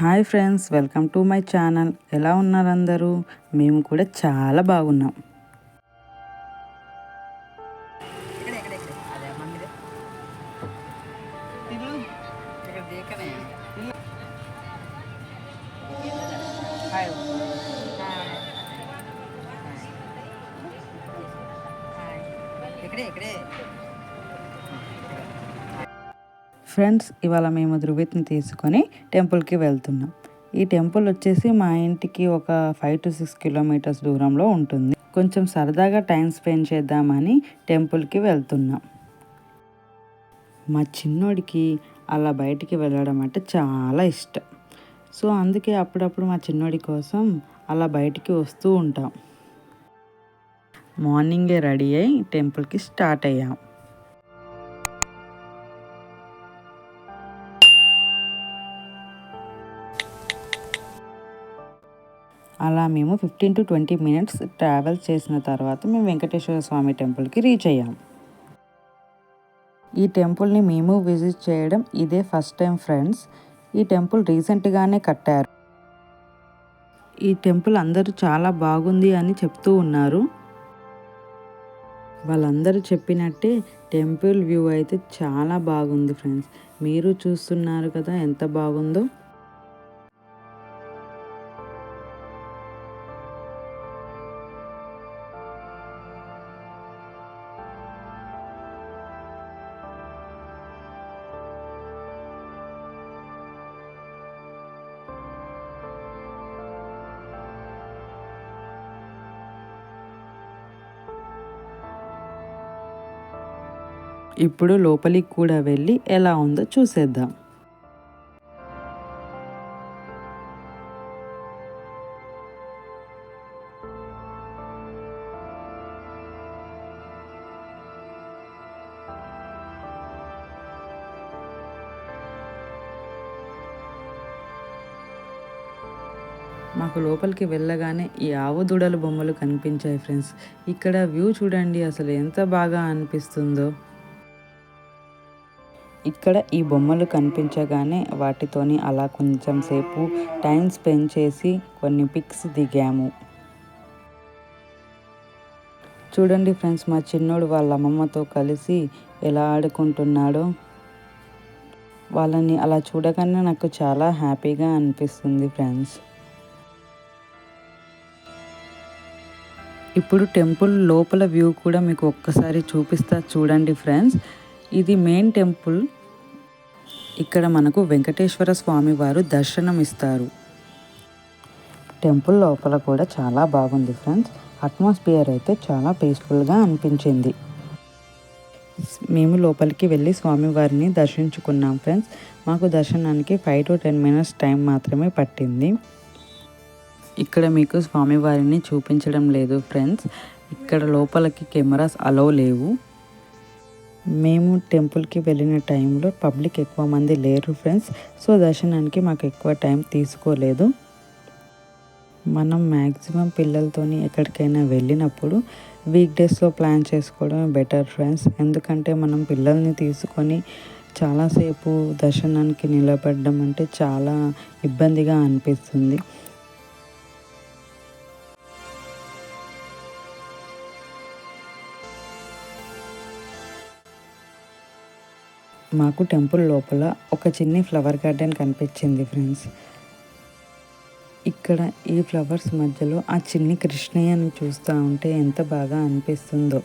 Hi friends, welcome to my channel. ఎలా ఉన్నారు అందరూ? మేము కూడా చాలా బాగున్నాం. ఫ్రెండ్స్, ఇవాళ మేము ధృవిత్ని తీసుకొని టెంపుల్కి వెళ్తున్నాం. ఈ టెంపుల్ వచ్చేసి మా ఇంటికి ఒక 5 to 6 కిలోమీటర్స్ దూరంలో ఉంటుంది. కొంచెం సరదాగా టైం స్పెండ్ చేద్దామని టెంపుల్కి వెళ్తున్నాం. మా చిన్నోడికి అలా బయటికి వెళ్ళడం అంటే చాలా ఇష్టం. సో అందుకే అప్పుడప్పుడు మా చిన్నోడి కోసం అలా బయటికి వస్తూ ఉంటాం. మార్నింగే రెడీ అయ్యి టెంపుల్కి స్టార్ట్ అయ్యాం. అలా మేము 15 to 20 మినిట్స్ ట్రావెల్ చేసిన తర్వాత మేము వెంకటేశ్వర స్వామి టెంపుల్కి రీచ్ అయ్యాం. ఈ టెంపుల్ని మేము విజిట్ చేయడం ఇదే ఫస్ట్ టైం ఫ్రెండ్స్. ఈ టెంపుల్ రీసెంట్గానే కట్టారు. ఈ టెంపుల్ అందరూ చాలా బాగుంది అని చెప్తూ ఉన్నారు. వాళ్ళందరూ చెప్పినట్టే టెంపుల్ వ్యూ అయితే చాలా బాగుంది ఫ్రెండ్స్. మీరు చూస్తున్నారు కదా ఎంత బాగుందో. ఇప్పుడు లోపలికి కూడా వెళ్ళి ఎలా ఉందో చూసేద్దాం. మాకు లోపలికి వెళ్ళగానే ఈ ఆవు దూడల బొమ్మలు కనిపించాయి ఫ్రెండ్స్. ఇక్కడ వ్యూ చూడండి, అసలు ఎంత బాగా అనిపిస్తుందో. ఇక్కడ ఈ బొమ్మలు కనిపించగానే వాటితోని అలా కొంచెం సేపు టైం స్పెండ్ చేసి కొన్ని పిక్స్ దిగాము. చూడండి ఫ్రెండ్స్, మా చిన్నోడు వాళ్ళ అమ్మమ్మతో కలిసి ఎలా ఆడుకుంటున్నాడో. వాళ్ళని అలా చూడగానే నాకు చాలా హ్యాపీగా అనిపిస్తుంది ఫ్రెండ్స్. ఇప్పుడు టెంపుల్ లోపల వ్యూ కూడా మీకు ఒక్కసారి చూపిస్తా చూడండి ఫ్రెండ్స్. ఇది మెయిన్ టెంపుల్. ఇక్కడ మనకు వెంకటేశ్వర స్వామి వారు దర్శనం ఇస్తారు. టెంపుల్ లోపల కూడా చాలా బాగుంది ఫ్రెండ్స్. అట్మాస్ఫియర్ అయితే చాలా పీస్ఫుల్గా అనిపించింది. మేము లోపలికి వెళ్ళి స్వామివారిని దర్శించుకున్నాం ఫ్రెండ్స్. మాకు దర్శనానికి 5 to 10 మినిట్స్ టైం మాత్రమే పట్టింది. ఇక్కడ మీకు స్వామివారిని చూపించడం లేదు ఫ్రెండ్స్. ఇక్కడ లోపలికి కెమెరాస్ అలౌ లేవు. మేము టెంపుల్కి వెళ్ళిన టైంలో పబ్లిక్ ఎక్కువ మంది లేరు ఫ్రెండ్స్. సో దర్శనానికి మాకు ఎక్కువ టైం తీసుకోలేదు. మనం మ్యాక్సిమం పిల్లలతోని ఎక్కడికైనా వెళ్ళినప్పుడు వీక్ డేస్లో ప్లాన్ చేసుకోవడం బెటర్ ఫ్రెండ్స్. ఎందుకంటే మనం పిల్లల్ని తీసుకొని చాలాసేపు దర్శనానికి నిలబడడం అంటే చాలా ఇబ్బందిగా అనిపిస్తుంది. మాకు టెంపుల్ లోపల ఒక చిన్ని ఫ్లవర్ గార్డెన్ కనిపించింది ఫ్రెండ్స్. ఇక్కడ ఈ ఫ్లవర్స్ మధ్యలో ఆ చిన్ని కృష్ణయ్యని చూస్తూ ఉంటే ఎంత బాగా అనిపిస్తుందో.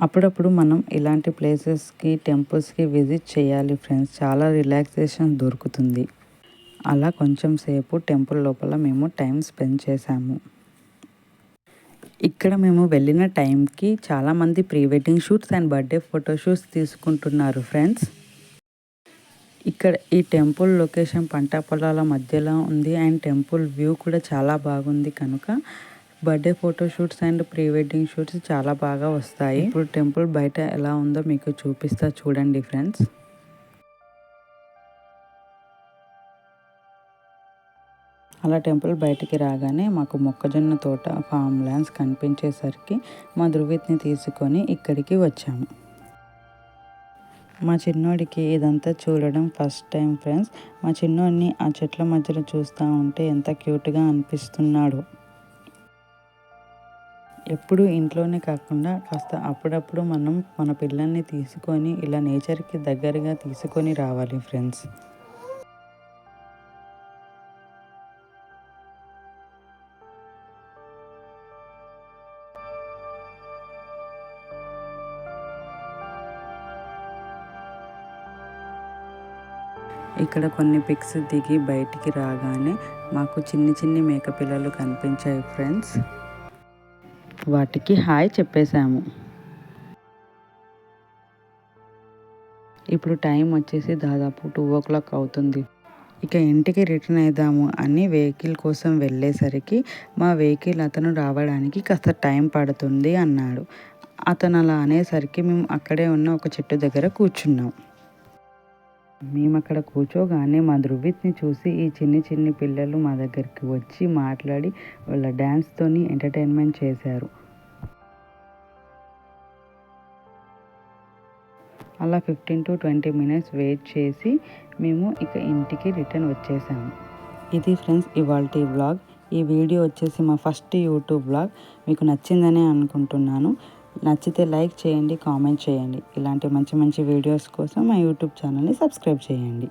అప్పుడప్పుడు మనం ఇలాంటి ప్లేసెస్కి టెంపుల్స్కి విజిట్ చేయాలి ఫ్రెండ్స్. చాలా రిలాక్సేషన్ దొరుకుతుంది. అలా కొంచెం సేపు టెంపుల్ లోపల మేము టైం స్పెండ్ చేశాము. ఇక్కడ మేము వెళ్ళిన టైంకి చాలామంది pre wedding shoots and birthday photoshoots తీసుకుంటున్నారు ఫ్రెండ్స్. ఇక్కడ ఈ టెంపుల్ లొకేషన్ పంట పొలాల మధ్యలో ఉంది అండ్ టెంపుల్ వ్యూ కూడా చాలా బాగుంది కనుక birthday photoshoots and pre wedding shoots చాలా బాగా వస్తాయి. ఇప్పుడు టెంపుల్ బయట ఎలా ఉందో మీకు చూపిస్తా చూడండి ఫ్రెండ్స్. అలా టెంపుల్ బయటికి రాగానే మాకు మొక్కజొన్న తోట ఫామ్ ల్యాండ్స్ కనిపించేసరికి మా ధృవిత్ని తీసుకొని ఇక్కడికి వచ్చాము. మా చిన్నోడికి ఇదంతా చూడడం ఫస్ట్ టైం ఫ్రెండ్స్. మా చిన్నోడిని ఆ చెట్ల మధ్యలో చూస్తూ ఉంటే ఎంత క్యూట్గా అనిపిస్తున్నాడు. ఎప్పుడు ఇంట్లోనే కాకుండా కాస్త అప్పుడప్పుడు మనం మన పిల్లల్ని తీసుకొని ఇలా నేచర్కి దగ్గరగా తీసుకొని రావాలి ఫ్రెండ్స్. ఇక్కడ కొన్ని పిక్స్ దిగి బయటికి రాగానే మాకు చిన్ని మేకపిల్లలు కనిపించాయి ఫ్రెండ్స్. వాటికి హాయ్ చెప్పేశాము. ఇప్పుడు టైం వచ్చేసి దాదాపు 2 o'clock అవుతుంది. ఇక ఇంటికి రిటర్న్ అయిదాము అని వెహికల్ కోసం వెళ్ళేసరికి మా వెహికల్ అతను రావడానికి కాస్త టైం పడుతుంది అన్నాడు. అతను అలా అనేసరికి మేము అక్కడే ఉన్న ఒక చెట్టు దగ్గర కూర్చున్నాం. మేము అక్కడ కూర్చోగానే మా ధృవిత్ని చూసి ఈ చిన్ని పిల్లలు మా దగ్గరికి వచ్చి మాట్లాడి వాళ్ళ డ్యాన్స్తోని ఎంటర్టైన్మెంట్ చేశారు. అలా 15 to 20 minutes వెయిట్ చేసి మేము ఇక ఇంటికి రిటర్న్ వచ్చేసాము. ఇది ఫ్రెండ్స్ ఇవాల్టి వ్లాగ్. ఈ వీడియో వచ్చేసి మా ఫస్ట్ యూట్యూబ్ వ్లాగ్. మీకు నచ్చిందనే అనుకుంటున్నాను. నచ్చితే లైక్ చేయండి, కామెంట్ చేయండి. ఇలాంటి మంచి వీడియోస్ కోసం మా యూట్యూబ్ ఛానల్ని సబ్స్క్రైబ్ చేయండి.